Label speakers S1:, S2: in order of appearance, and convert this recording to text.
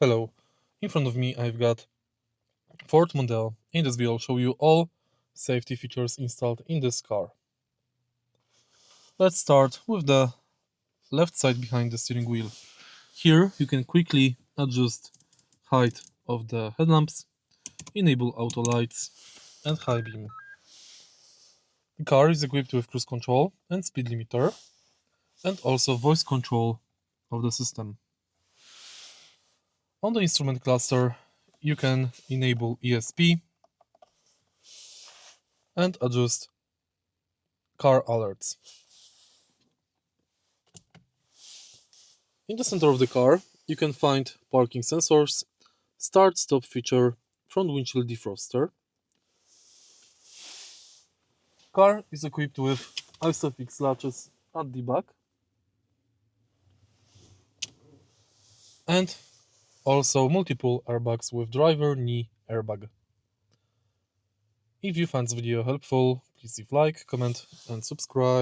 S1: Hello, in front of me I've got FORD Mondeo. In this video I'll show you all safety features installed in this car. Let's start with the left side behind the steering wheel. Here you can quickly adjust height of the headlamps, enable auto lights and high beam. The car is equipped with cruise control and speed limiter and also voice control of the system. On the instrument cluster you can enable ESP and adjust car alerts. In the center of the car, you can find parking sensors, start-stop feature, front windshield defroster. Car is equipped with ISOFIX latches at the back and also multiple airbags with driver knee airbag. If you found this video helpful, please leave like, comment and subscribe.